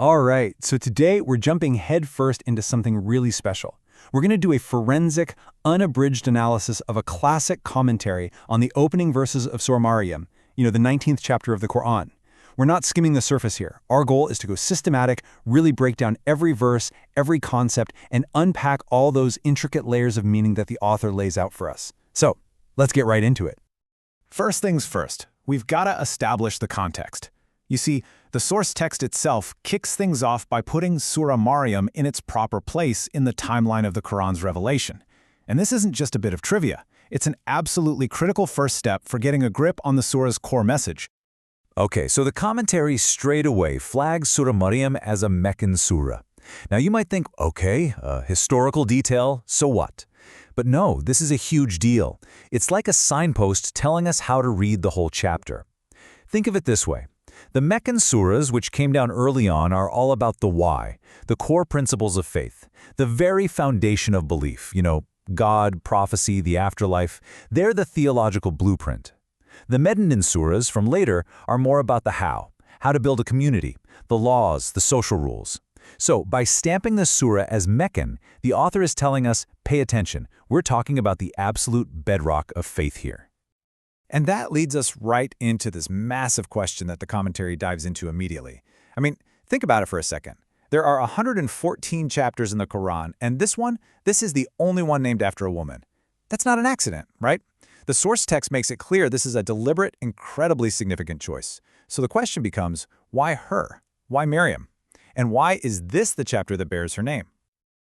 All right, so today we're jumping headfirst into something really special. We're going to do a forensic, unabridged analysis of a classic commentary on the opening verses of Surah Maryam, the 19th chapter of the Qur'an. We're not skimming the surface here. Our goal is to go systematic, really break down every verse, every concept, and unpack all those intricate layers of meaning that the author lays out for us. So, let's get right into it. First things first, we've got to establish the context. You see, the source text itself kicks things off by putting Surah Maryam in its proper place in the timeline of the Quran's revelation. And this isn't just a bit of trivia. It's an absolutely critical first step for getting a grip on the surah's core message. Okay, so the commentary straight away flags Surah Maryam as a Meccan surah. Now you might think, okay, historical detail, so what? But no, this is a huge deal. It's like a signpost telling us how to read the whole chapter. Think of it this way. The Meccan surahs, which came down early on, are all about the why, the core principles of faith, the very foundation of belief, God, prophecy, the afterlife. They're the theological blueprint. The Medinan surahs from later are more about the how to build a community, the laws, the social rules. So, by stamping the surah as Meccan, the author is telling us, pay attention, we're talking about the absolute bedrock of faith here. And that leads us right into this massive question that the commentary dives into immediately. Think about it for a second. There are 114 chapters in the Quran, and this is the only one named after a woman. That's not an accident, right? The source text makes it clear this is a deliberate, incredibly significant choice. So the question becomes, why her? Why Maryam? And why is this the chapter that bears her name?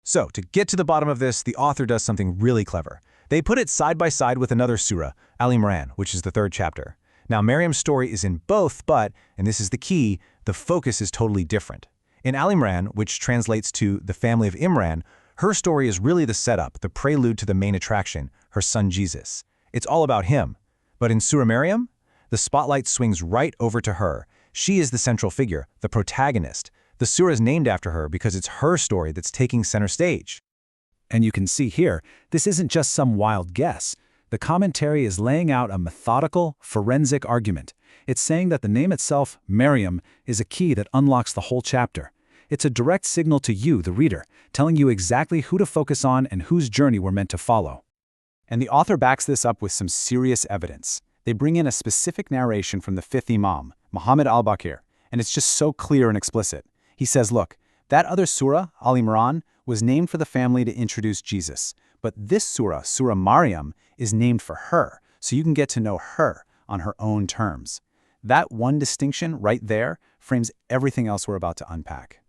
So, to get to the bottom of this, the author does something really clever. They put it side by side with another surah, Al Imran, which is the third chapter. Now, Maryam's story is in both, but, and this is the key, the focus is totally different. In Al Imran, which translates to the family of Imran, her story is really the setup, the prelude to the main attraction, her son Jesus. It's all about him. But in Surah Maryam, the spotlight swings right over to her. She is the central figure, the protagonist. The surah is named after her because it's her story that's taking center stage. And you can see here, this isn't just some wild guess. The commentary is laying out a methodical, forensic argument. It's saying that the name itself, Maryam, is a key that unlocks the whole chapter. It's a direct signal to you, the reader, telling you exactly who to focus on and whose journey we're meant to follow. And the author backs this up with some serious evidence. They bring in a specific narration from the fifth Imam, Muhammad al-Baqir, and it's just so clear and explicit. He says, look, that other surah, Al Imran, was named for the family to introduce Jesus, but this surah, Surah Maryam, is named for her, so you can get to know her on her own terms. That one distinction right there frames everything else we're about to unpack.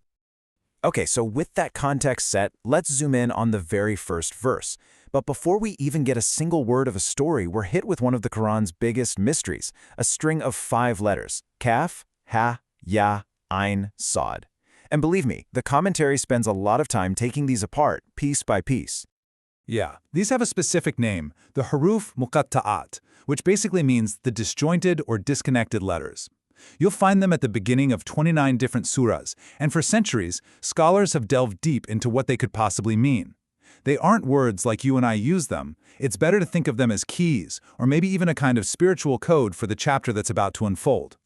Okay, so with that context set, let's zoom in on the very first verse. But before we even get a single word of a story, we're hit with one of the Quran's biggest mysteries, a string of 5 letters, Kaf, Ha, Ya, Ain, Sad. And believe me, the commentary spends a lot of time taking these apart, piece by piece. Yeah, these have a specific name, the Huruf Muqatta'at, which basically means the disjointed or disconnected letters. You'll find them at the beginning of 29 different surahs, and for centuries, scholars have delved deep into what they could possibly mean. They aren't words like you and I use them. It's better to think of them as keys, or maybe even a kind of spiritual code for the chapter that's about to unfold.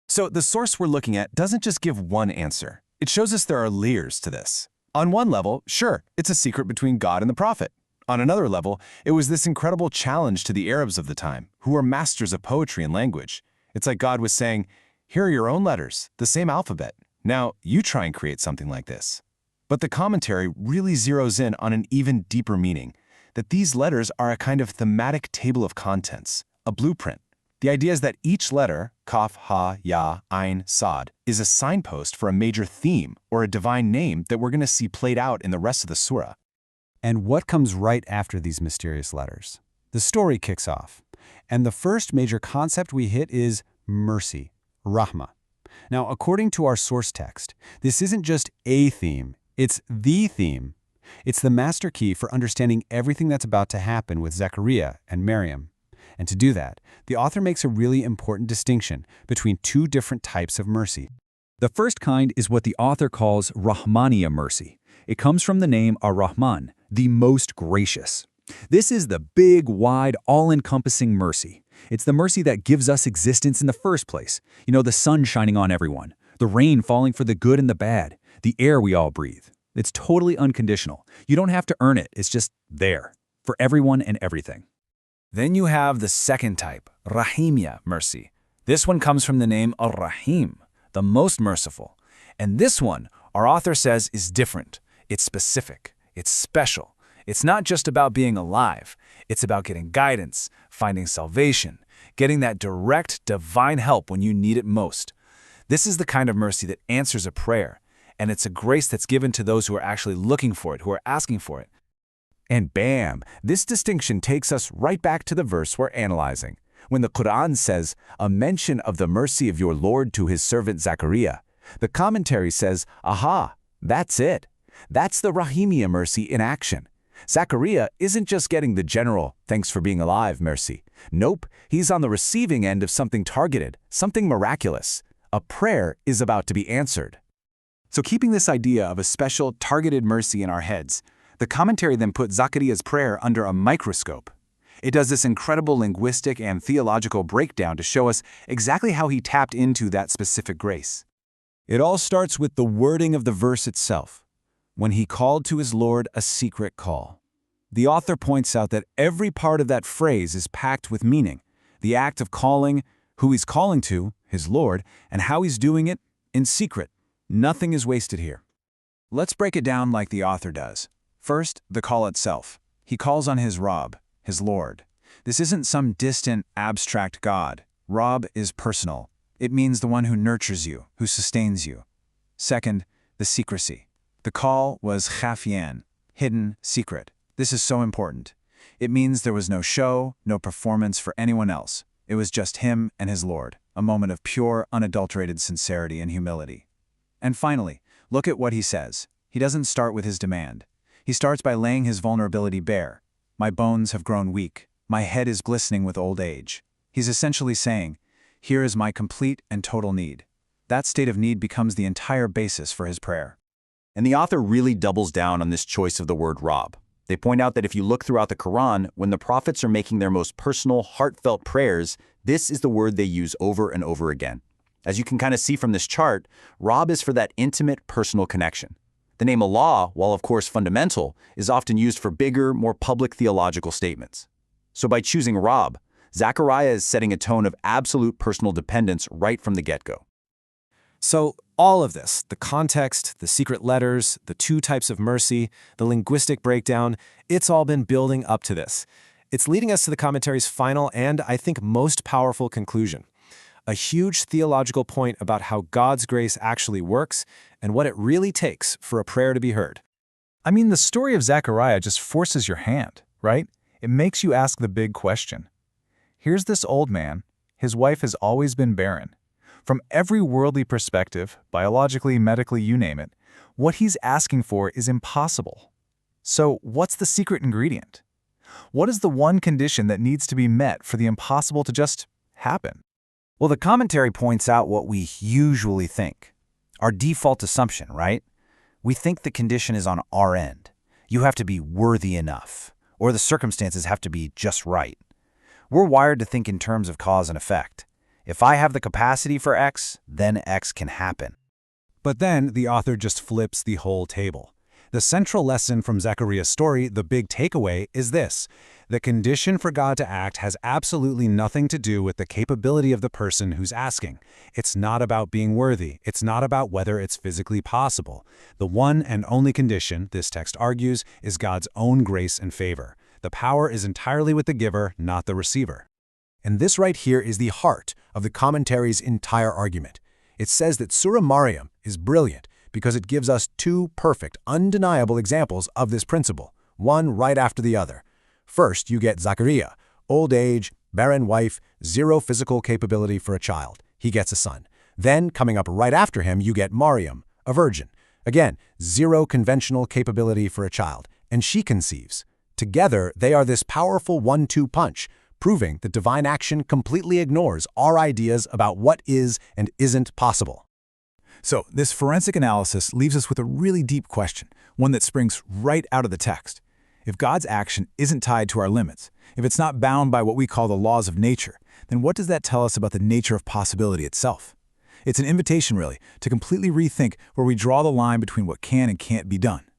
So the source we're looking at doesn't just give one answer. It shows us there are layers to this. On one level, sure, it's a secret between God and the prophet. On another level, it was this incredible challenge to the Arabs of the time, who were masters of poetry and language. It's like God was saying, here are your own letters, the same alphabet. Now, you try and create something like this. But the commentary really zeroes in on an even deeper meaning, that these letters are a kind of thematic table of contents, a blueprint. The idea is that each letter, Kaf, Ha, Ya, Ain, Sad, is a signpost for a major theme or a divine name that we're going to see played out in the rest of the surah. And what comes right after these mysterious letters? The story kicks off. And the first major concept we hit is mercy, Rahmah. Now, according to our source text, this isn't just a theme, it's the theme. It's the master key for understanding everything that's about to happen with Zakariya and Maryam. And to do that, the author makes a really important distinction between 2 different types of mercy. The first kind is what the author calls Rahmaniya mercy. It comes from the name Ar-Rahman, the most gracious. This is the big, wide, all-encompassing mercy. It's the mercy that gives us existence in the first place. The sun shining on everyone, The rain falling for the good and the bad. The air we all breathe. It's totally unconditional. You don't have to earn it. It's just there. For everyone and everything. Then you have the second type, Rahimya, mercy. This one comes from the name Ar-Rahim, the most merciful. And this one, our author says, is different. It's specific. It's special. It's not just about being alive. It's about getting guidance, finding salvation, getting that direct divine help when you need it most. This is the kind of mercy that answers a prayer, and it's a grace that's given to those who are actually looking for it, who are asking for it. And bam, this distinction takes us right back to the verse we're analyzing. When the Qur'an says, a mention of the mercy of your Lord to his servant Zakariya, the commentary says, aha, that's it. That's the Rahimya mercy in action. Zakariya isn't just getting the general, thanks for being alive mercy. Nope, he's on the receiving end of something targeted, something miraculous. A prayer is about to be answered. So keeping this idea of a special, targeted mercy in our heads, the commentary then put Zakariya's prayer under a microscope. It does this incredible linguistic and theological breakdown to show us exactly how he tapped into that specific grace. It all starts with the wording of the verse itself. When he called to his Lord a secret call. The author points out that every part of that phrase is packed with meaning. The act of calling, who he's calling to, his Lord, and how he's doing it in secret. Nothing is wasted here. Let's break it down like the author does. First, the call itself. He calls on his Rabb, his Lord. This isn't some distant, abstract God. Rabb is personal. It means the one who nurtures you, who sustains you. Second, the secrecy. The call was khafiyan, hidden, secret. This is so important. It means there was no show, no performance for anyone else. It was just him and his Lord, a moment of pure, unadulterated sincerity and humility. And finally, look at what he says. He doesn't start with his demand. He starts by laying his vulnerability bare. My bones have grown weak. My head is glistening with old age. He's essentially saying, here is my complete and total need. That state of need becomes the entire basis for his prayer. And the author really doubles down on this choice of the word Rabb. They point out that if you look throughout the Qur'an, when the prophets are making their most personal, heartfelt prayers, this is the word they use over and over again. As you can kind of see from this chart, Rabb is for that intimate, personal connection. The name Allah, while of course fundamental, is often used for bigger, more public theological statements. So by choosing Rabb, Zechariah is setting a tone of absolute personal dependence right from the get-go. So all of this, the context, the secret letters, the two types of mercy, the linguistic breakdown, it's all been building up to this. It's leading us to the commentary's final and, I think, most powerful conclusion. A huge theological point about how God's grace actually works and what it really takes for a prayer to be heard. I mean, the story of Zechariah just forces your hand, right? It makes you ask the big question. Here's this old man. His wife has always been barren. From every worldly perspective, biologically, medically, you name it, what he's asking for is impossible. So what's the secret ingredient? What is the one condition that needs to be met for the impossible to just happen? Well, the commentary points out what we usually think. Our default assumption, right? We think the condition is on our end. You have to be worthy enough, or the circumstances have to be just right. We're wired to think in terms of cause and effect. If I have the capacity for X, then X can happen. But then the author just flips the whole table. The central lesson from Zechariah's story, the big takeaway, is this. The condition for God to act has absolutely nothing to do with the capability of the person who's asking. It's not about being worthy. It's not about whether it's physically possible. The one and only condition, this text argues, is God's own grace and favor. The power is entirely with the giver, not the receiver. And this right here is the heart of the commentary's entire argument. It says that Surah Maryam is brilliant because it gives us two perfect, undeniable examples of this principle, one right after the other. First, you get Zakariya, old age, barren wife, zero physical capability for a child. He gets a son. Then, coming up right after him, you get Maryam, a virgin. Again, zero conventional capability for a child, and she conceives. Together, they are this powerful 1-2 punch, proving that divine action completely ignores our ideas about what is and isn't possible. So this forensic analysis leaves us with a really deep question, one that springs right out of the text. If God's action isn't tied to our limits, if it's not bound by what we call the laws of nature, then what does that tell us about the nature of possibility itself? It's an invitation, really, to completely rethink where we draw the line between what can and can't be done.